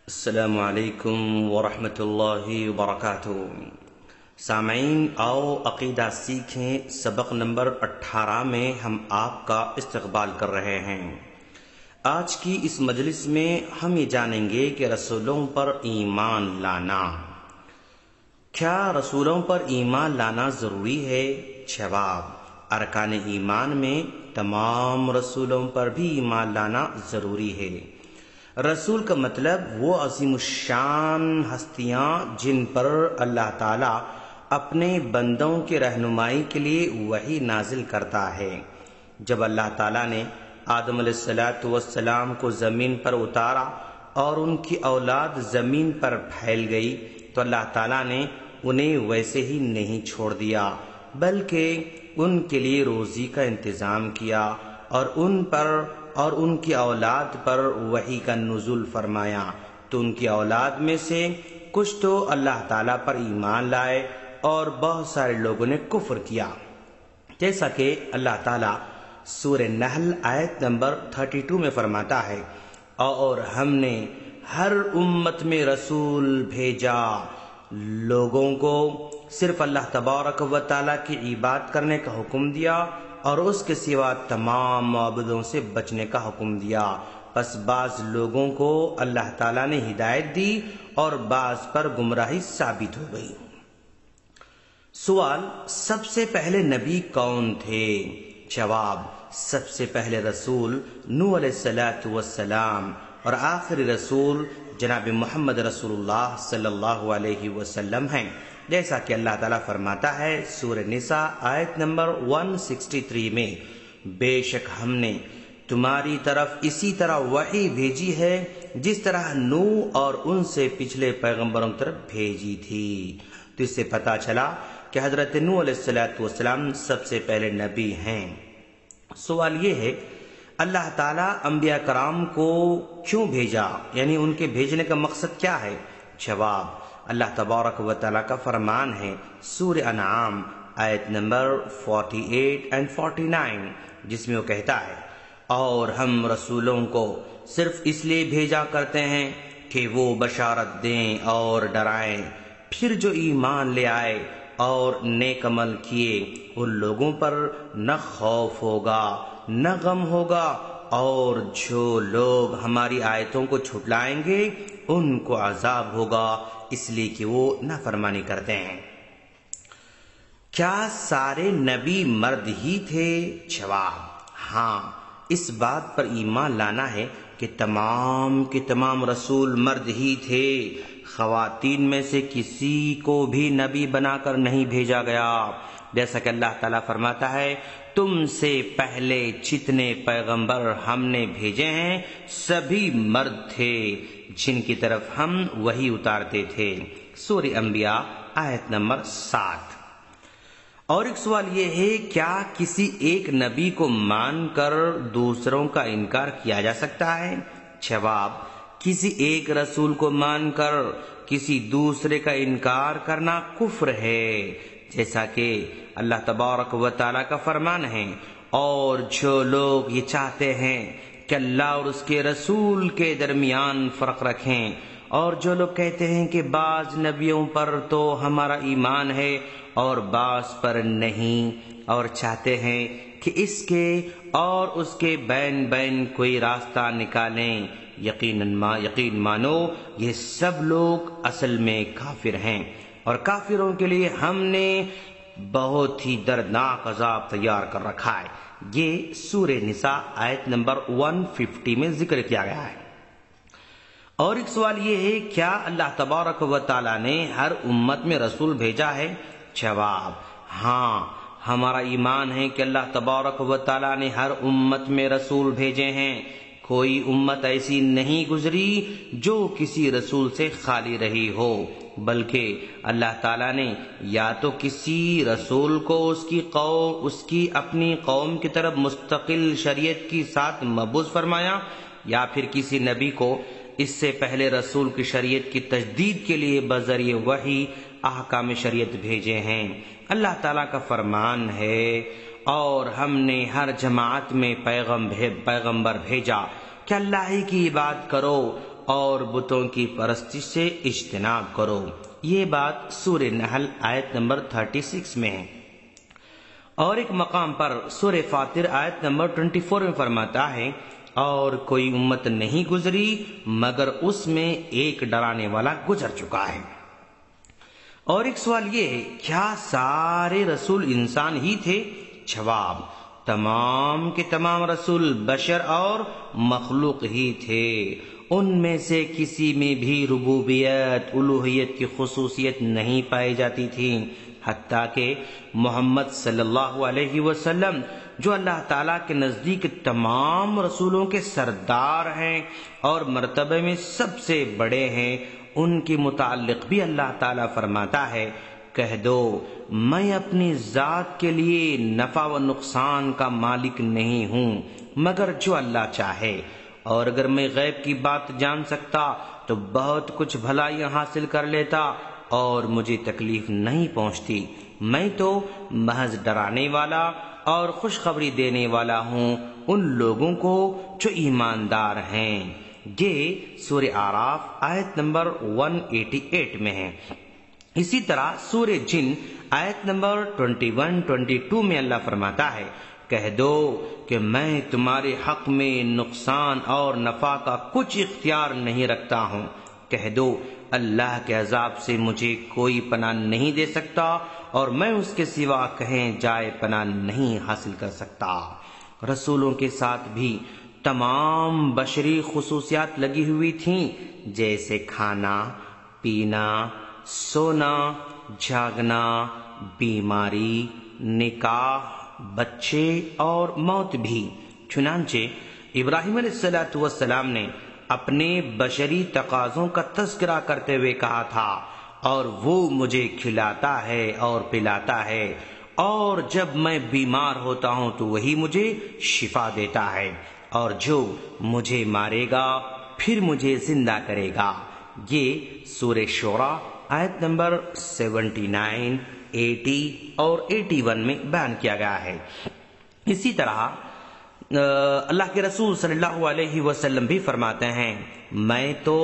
السلام علیکم ورحمۃ اللہ وبرکاتہ۔ سامعین آؤ عقیدہ سیکھیں، سبق نمبر 18 میں ہم آپ کا استقبال کر رہے ہیں۔ آج کی اس مجلس میں ہم یہ جانیں گے کہ رسولوں پر ایمان لانا، کیا رسولوں پر ایمان لانا ضروری ہے؟ جواب: ارکان ایمان میں تمام رسولوں پر بھی ایمان لانا ضروری ہے۔ رسول کا مطلب وہ عظیم الشان ہستیاں جن پر اللہ تعالیٰ اپنے بندوں کی رہنمائی کے لیے وحی نازل کرتا ہے۔ جب اللہ تعالیٰ نے آدم علیہ السلام کو زمین پر اتارا اور ان کی اولاد زمین پر پھیل گئی تو اللہ تعالیٰ نے انہیں ویسے ہی نہیں چھوڑ دیا، بلکہ ان کے لیے روزی کا انتظام کیا اور ان پر اور ان کی اولاد پر وحی کا نزول فرمایا، تو ان کی اولاد میں سے کچھ تو اللہ تعالیٰ پر ایمان لائے اور بہت سارے لوگوں نے کفر کیا، جیسا کہ اللہ تعالیٰ سورہ نحل آیت نمبر 32 میں فرماتا ہے، اور ہم نے ہر امت میں رسول بھیجا، لوگوں کو صرف اللہ تبارک و تعالیٰ کی عبادت کرنے کا حکم دیا اور اس کے سوا تمام معبودوں سے بچنے کا حکم دیا۔ پس بعض لوگوں کو اللہ تعالیٰ نے ہدایت دی اور بعض پر گمراہی ثابت ہو گئی۔ سوال: سب سے پہلے نبی کون تھے؟ جواب: سب سے پہلے رسول نوح علیہ السلام اور آخری رسول جناب محمد رسول اللہ صلی اللہ علیہ وسلم ہیں، جیسا کہ اللہ تعالیٰ فرماتا ہے سورہ نساء آیت نمبر 163 میں، بے شک ہم نے تمہاری طرف اسی طرح وحی بھیجی ہے جس طرح نوح اور ان سے پچھلے پیغمبروں کی طرف بھیجی تھی۔ تو اس سے پتہ چلا کہ حضرت نوح علیہ السلام سب سے پہلے نبی ہیں۔ سوال یہ ہے، اللہ تعالیٰ انبیاء کرام کو کیوں بھیجا، یعنی ان کے بھیجنے کا مقصد کیا ہے؟ جواب: اللہ تبارک و تعالیٰ کا فرمان ہے سورہ انعام آیت نمبر 48 اور 49، جس میں وہ کہتا ہے، اور ہم رسولوں کو صرف اس لیے بھیجا کرتے ہیں کہ وہ بشارت دیں اور ڈرائیں، پھر جو ایمان لے آئے اور نیک عمل کیے ان لوگوں پر نہ خوف ہوگا نہ غم ہوگا، اور جو لوگ ہماری آیتوں کو جھٹلائیں گے ان کو عذاب ہوگا، اس لیے کہ وہ نافرمانی کرتے ہیں۔ کیا سارے نبی مرد ہی تھے؟ جواب: ہاں، اس بات پر ایمان لانا ہے کہ تمام کے تمام رسول مرد ہی تھے، خواتین میں سے کسی کو بھی نبی بنا کر نہیں بھیجا گیا، جیسا کہ اللہ تعالیٰ فرماتا ہے، تم سے پہلے جتنے پیغمبر ہم نے بھیجے ہیں سبھی مرد تھے جن کی طرف ہم وحی اتارتے تھے۔ سورہ انبیاء آیت نمبر 7۔ اور ایک سوال یہ ہے، کیا کسی ایک نبی کو مان کر دوسروں کا انکار کیا جا سکتا ہے؟ جواب: کسی ایک رسول کو مان کر کسی دوسرے کا انکار کرنا کفر ہے، جیسا کہ اللہ تبارک و تعالیٰ کا فرمان ہے، اور جو لوگ یہ چاہتے ہیں کہ اللہ اور اس کے رسول کے درمیان فرق رکھیں، اور جو لوگ کہتے ہیں کہ بعض نبیوں پر تو ہمارا ایمان ہے اور بعض پر نہیں، اور چاہتے ہیں کہ اس کے اور اس کے بین کوئی راستہ نکالیں، یقین مانو یہ سب لوگ اصل میں کافر ہیں، اور کافروں کے لیے ہم نے بہت ہی دردناک عذاب تیار کر رکھا ہے۔ یہ سورہ نساء آیت نمبر 150 میں ذکر کیا گیا ہے۔ اور ایک سوال یہ ہے، کیا اللہ تبارک و تعالیٰ نے ہر امت میں رسول بھیجا ہے؟ جواب: ہاں، ہمارا ایمان ہے کہ اللہ تبارک و تعالیٰ نے ہر امت میں رسول بھیجے ہیں، کوئی امت ایسی نہیں گزری جو کسی رسول سے خالی رہی ہو، بلکہ اللہ تعالیٰ نے یا تو کسی رسول کو اس کی اپنی قوم کی طرف مستقل شریعت کے ساتھ مبعوث فرمایا، یا پھر کسی نبی کو اس سے پہلے رسول کی شریعت کی تجدید کے لیے بذریعہ وحی احکام شریعت بھیجے ہیں۔ اللہ تعالیٰ کا فرمان ہے، اور ہم نے ہر جماعت میں پیغمبر بھیجا کہ اللہ ہی کی عبادت کرو اور بتوں کی پرستی سے اجتناب کرو۔ یہ بات سورہ نحل آیت نمبر 36 میں ہے۔ اور ایک مقام پر سورہ فاطر آیت نمبر 24 میں فرماتا ہے، اور کوئی امت نہیں گزری مگر اس میں ایک ڈرانے والا گزر چکا ہے۔ اور ایک سوال یہ ہے، کیا سارے رسول انسان ہی تھے؟ جواب، تمام کے تمام رسول بشر اور مخلوق ہی تھے۔ ان میں سے کسی میں بھی ربوبیت الوہیت کی خصوصیت نہیں پائی جاتی تھی، حتیٰ کہ محمد صلی اللہ علیہ وسلم جو اللہ تعالیٰ کے نزدیک تمام رسولوں کے سردار ہیں اور مرتبے میں سب سے بڑے ہیں، ان کے متعلق بھی اللہ تعالیٰ فرماتا ہے، کہہ دو میں اپنی ذات کے لیے نفع و نقصان کا مالک نہیں ہوں مگر جو اللہ چاہے، اور اگر میں غیب کی بات جان سکتا تو بہت کچھ بھلائیاں حاصل کر لیتا اور مجھے تکلیف نہیں پہنچتی۔ میں تو محض ڈرانے والا اور خوشخبری دینے والا ہوں ان لوگوں کو جو ایماندار ہیں۔ یہ سورہ اعراف آیت نمبر 188 میں ہے۔ اسی طرح سورہ جن آیت نمبر 21-22 میں اللہ فرماتا ہے، کہہ دو کہ میں تمہارے حق میں نقصان اور نفع کا کچھ اختیار نہیں رکھتا ہوں۔ کہہ دو اللہ کے عذاب سے مجھے کوئی پناہ نہیں دے سکتا اور میں اس کے سوا کہیں جائے پناہ نہیں حاصل کر سکتا۔ رسولوں کے ساتھ بھی تمام بشری خصوصیات لگی ہوئی تھیں، جیسے کھانا، پینا، سونا، جاگنا، بیماری، نکاح، بچے اور موت بھی۔ چنانچہ ابراہیم علیہ السلام نے اپنے بشری تقاضوں کا تذکرہ کرتے ہوئے کہا تھا، اور وہ مجھے کھلاتا ہے اور پلاتا ہے، اور جب میں بیمار ہوتا ہوں تو وہی مجھے شفا دیتا ہے، اور جو مجھے مارے گا پھر مجھے زندہ کرے گا۔ یہ سورہ شعراء آیت نمبر 79، 80 اور 81 میں بیان کیا گیا ہے۔ اسی طرح اللہ کے رسول صلی اللہ علیہ وسلم بھی فرماتے ہیں، میں تو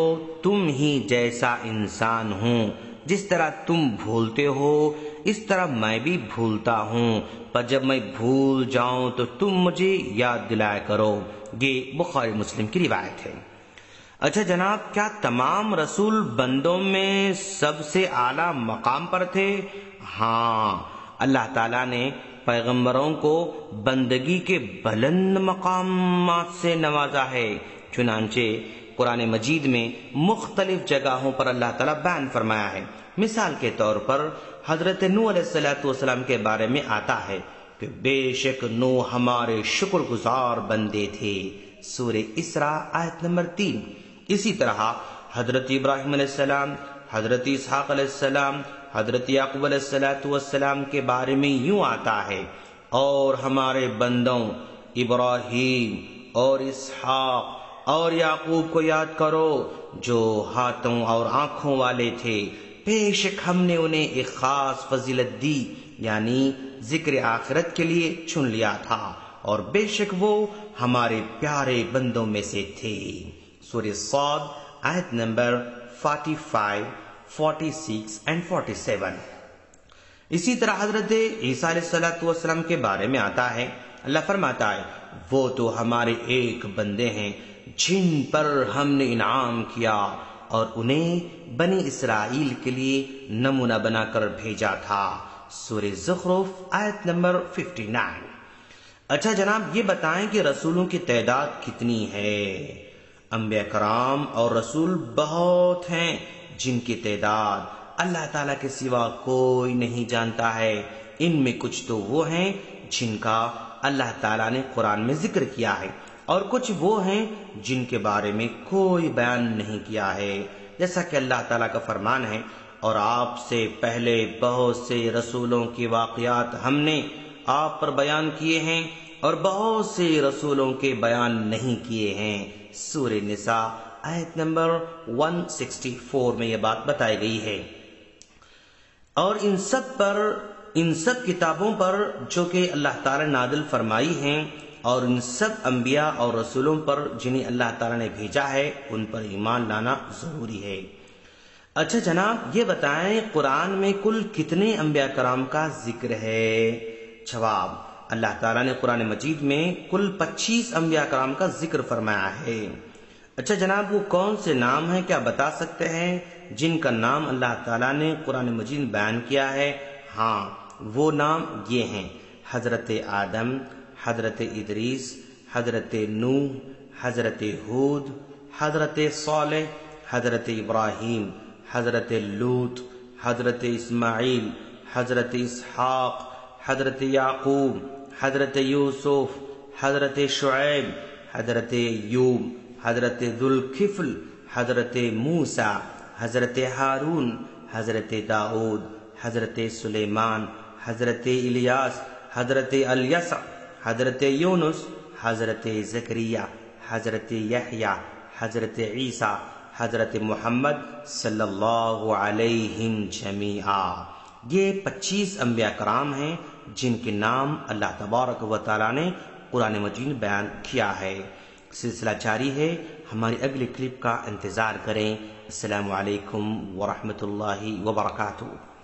تم ہی جیسا انسان ہوں، جس طرح تم بھولتے ہو اس طرح میں بھی بھولتا ہوں، پر جب میں بھول جاؤں تو تم مجھے یاد دلایا کرو۔ یہ بخاری مسلم کی روایت ہے۔ اچھا جناب، کیا تمام رسول بندوں میں سب سے اعلیٰ مقام پر تھے؟ ہاں، اللہ تعالیٰ نے پیغمبروں کو بندگی کے بلند مقامات سے نوازا ہے۔ چنانچہ قرآن مجید میں مختلف جگہوں پر اللہ تعالیٰ بیان فرمایا ہے۔ مثال کے طور پر حضرت نوح علیہ السلام کے بارے میں آتا ہے کہ بے شک نوح ہمارے شکر گزار بندے تھے، سورہ اسراء آیت نمبر 3۔ اسی طرح حضرت ابراہیم علیہ السلام، حضرت اسحاق علیہ السلام، حضرت یعقوب علیہ السلام کے بارے میں یوں آتا ہے، اور ہمارے بندوں ابراہیم اور اسحاق اور یعقوب کو یاد کرو جو ہاتھوں اور آنکھوں والے تھے، بے شک ہم نے انہیں ایک خاص فضیلت دی، یعنی ذکر آخرت کے لیے چن لیا تھا، اور بے شک وہ ہمارے پیارے بندوں میں سے تھے، سورہ صاد آیت نمبر 45، 46 اور 47۔ اسی طرح حضرت عیسیٰ علیہ السلام کے بارے میں آتا ہے، اللہ فرماتا ہے، وہ تو ہمارے ایک بندے ہیں جن پر ہم نے انعام کیا اور انہیں بنی اسرائیل کے لیے نمونہ بنا کر بھیجا تھا، سورہ زخرف آیت نمبر 59۔ اچھا جناب، یہ بتائیں کہ رسولوں کی تعداد کتنی ہے؟ انبیاء کرام اور رسول بہت ہیں جن کی تعداد اللہ تعالیٰ کے سوا کوئی نہیں جانتا ہے۔ ان میں کچھ تو وہ ہیں جن کا اللہ تعالیٰ نے قرآن میں ذکر کیا ہے، اور کچھ وہ ہیں جن کے بارے میں کوئی بیان نہیں کیا ہے، جیسا کہ اللہ تعالیٰ کا فرمان ہے، اور آپ سے پہلے بہت سے رسولوں کے واقعات ہم نے آپ پر بیان کیے ہیں اور بہت سے رسولوں کے بیان نہیں کیے ہیں، سورہ نساء آیت نمبر 164 میں یہ بات بتائی گئی ہے۔ اور ان سب کتابوں پر جو کہ اللہ تعالی نازل فرمائی ہیں اور ان سب انبیاء اور رسولوں پر جنہیں اللہ تعالیٰ نے بھیجا ہے ان پر ایمان لانا ضروری ہے۔ اچھا جناب، یہ بتائیں قرآن میں کل کتنے انبیاء کرام کا ذکر ہے؟ جواب، اللہ تعالیٰ نے قرآن مجید میں کل 25 انبیاء کرام کا ذکر فرمایا ہے۔ اچھا جناب، وہ کون سے نام ہیں، کیا بتا سکتے ہیں جن کا نام اللہ تعالیٰ نے قرآن مجید میں بیان کیا ہے؟ ہاں، وہ نام یہ ہیں: حضرت آدم، حضرت ادریس، حضرت نوح، حضرت ہود، حضرت صالح، حضرت ابراہیم، حضرت لوط، حضرت اسماعیل، حضرت اسحاق، حضرت یعقوب، حضرت یوسف، حضرت شعیب، حضرت ایوب، حضرت ذوالکفل، حضرت موسیٰ، حضرت ہارون، حضرت داؤد، حضرت سلیمان، حضرت الیاس، حضرت الیسع، حضرت یونس، حضرت زکریا، حضرت یحییٰ، حضرت عیسیٰ، حضرت محمد صلی اللہ علیہ جمیعا۔ یہ 25 انبیاء کرام ہیں جن کے نام اللہ تبارک و تعالیٰ نے قرآن مجید میں بیان کیا ہے۔ سلسلہ جاری ہے، ہماری اگلی کلپ کا انتظار کریں۔ السلام علیکم ورحمۃ اللہ وبرکاتہ۔